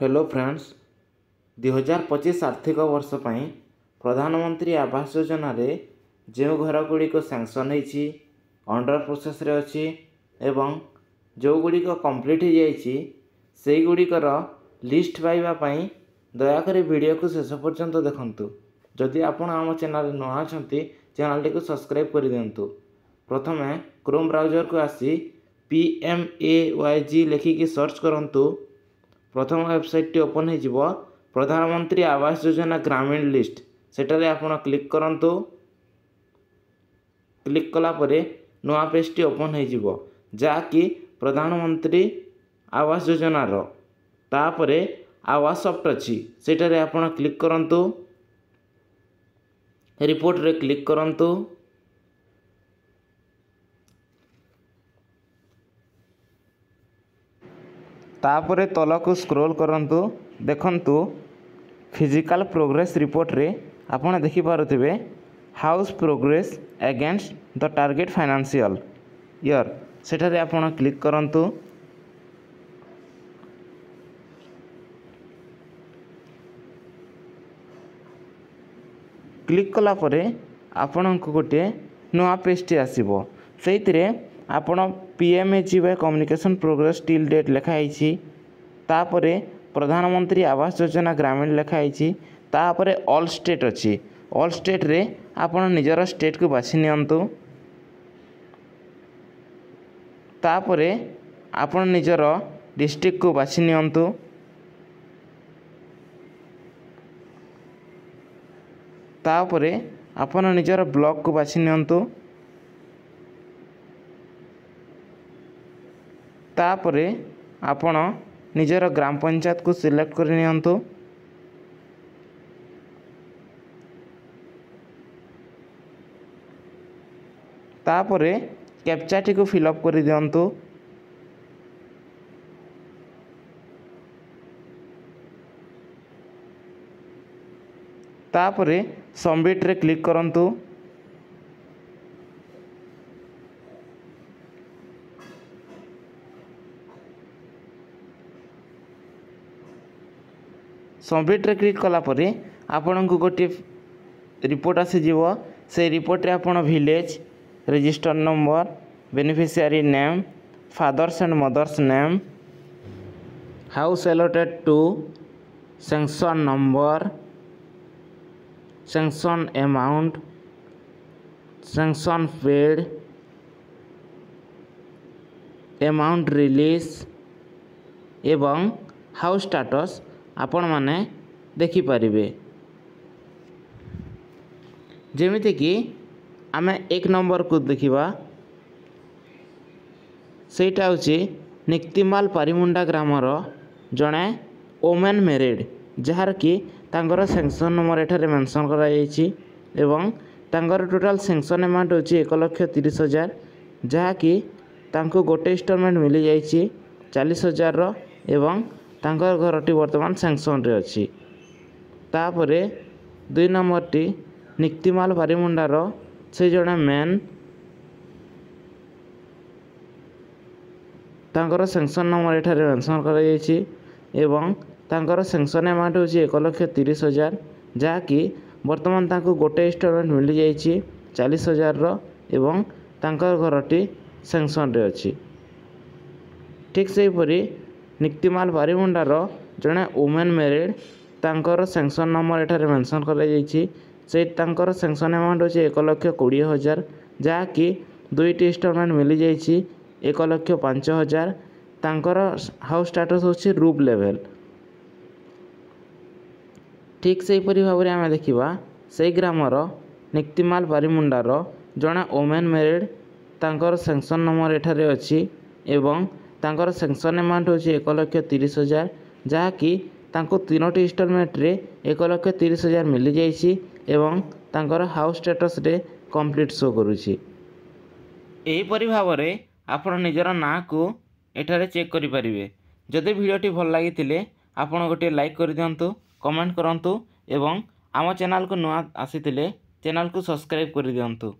Hello friends 2025 आर्थिक वर्ष पर प्रधानमंत्री आवास योजना रे जो घर गुड़िक सैंक्शन होती अंडर प्रोसेस रे अच्छी एवं जो गुड़िक कंप्लीट हो जाइए से गुड़िकर लिस्ट पाइबापी दयाकोरी वीडियो को शेष पर्यंत देखंतु। जदि आपण आम चैनल नुआ अछंती चैनल टी सब्सक्राइब कर दिंतु। प्रथमे क्रोम ब्राउजर को आसी PMAYG लिखिकी सर्च करंतु। प्रथम वेबसाइट टी ओपन हो प्रधानमंत्री आवास योजना ग्रामीण लिस्ट सेटारे आपण क्लिक करंतु। क्लिक कला परे नुआ पेज टी ओपन हो जाकि प्रधानमंत्री आवास योजना रो तापरे आवास सॉफ्ट अच्छी सेटारे आपण क्लिक करंतु। रिपोर्ट रे क्लिक करंतु। तापरे तलकू स्क्रोल करंतु। देखंतु फिजिकल प्रोग्रेस रिपोर्ट रे आपण देखि पारुथिबे how's progress against the target financial year सेठारे आपण क्लिक करंतु। क्लिक कला परे आपण को गोटे नुआ पेज टी आसीबो। सेइतिरे आपण PMAGY communication progress till date लिखाई तापरे प्रधानमंत्री आवास योजना ग्रामीण लिखाई तापरे ऑल स्टेट अच्छी ऑल स्टेट रे आपण निजर स्टेट को बाछि नियंतु। तापरे आपण निजर डिस्ट्रिक्ट को बाछि नियंतु। तापरे आपण निजर ब्लॉक को बाछि नियंतु। तापरे आपण निजर ग्राम पंचायत को सिलेक्ट कर नियंतु। तापरे कैप्चा टी को फिलअप कर दियंतु। तापरे सबमिट रे क्लिक करंतु। सबमिट रे क्लिक कला परे आपण को गोटे रिपोर्ट आसीजिवो। से रिपोर्ट रे आपण village register number beneficiary name father's and mother's name house allotted to sanction number sanction amount sanction paid amount release एवं हाउस स्टेटस आपण माने देखि पारिबे। जेमिति कि आमे एक नंबर को देखिबा सेटा होची निक्तिमाल पारिमुंडा ग्रामर जणे ओमेन मेरिड जार कि तांगर सैंक्शन नंबर एठारे मेंशन करा जायछि एवं तांगर टोटल सैंक्शन अमाउंट होची 1,30,000 जहा कि तांको गोटे इंस्टॉलमेंट मिली जायछि 40,000 रो एवं तांकर घरटी वर्तमान सैंक्शन रे अछि। तापरे 2 नंबर टी निक्तिमाल पारिमुंडा रो से जणे मेन तांकर सैंक्शन नंबर एठारे मेंशन करा जायछि एवं तांकर सैंक्शन अमाउंट होची 1,30,000 जहा कि वर्तमान तांको गोटे इंस्टॉलमेंट मिली जायछि 40,000 रो एवं तांकर घरटी सैंक्शन रे अछि। ठीक से परी निक्तिमाल पारिमुंडा रो जणे वुमेन मैरिड तांकर सैंक्शन नंबर एठारे मेंशन करा जायछि से तांकर सैंक्शन अमाउंट होची 1,20,000 जहा कि 2टी इंस्टॉलमेंट मिली जायछि 1,05,000 तांकर हाउस स्टेटस होची रूफ लेवल। ठीक से परी भाबरे आमे देखिबा से ग्रामर निक्तिमाल पारिमुंडार जणे वुमेन मैरिड तांकर सैंक्शन नंबर एठारे अछि एवं तांकर सैंक्शन अमाउंट होची 1,30,000 जहा कि तांको 3टी इंस्टॉलमेंट रे 1,30,000 मिली जायछि एवं तांकर हाउस स्टेटस रे कंप्लीट शो करूछि। एही परी भाबरे आपण निजर ना को एठारे चेक करि परिबे। जदि वीडियोटी भल लागितिले आपण गोटे लाइक कर दियंतु, कमेंट करंतु एवं आम चैनल को नुआ आसीतिले चैनल को सब्सक्राइब कर दियंतु।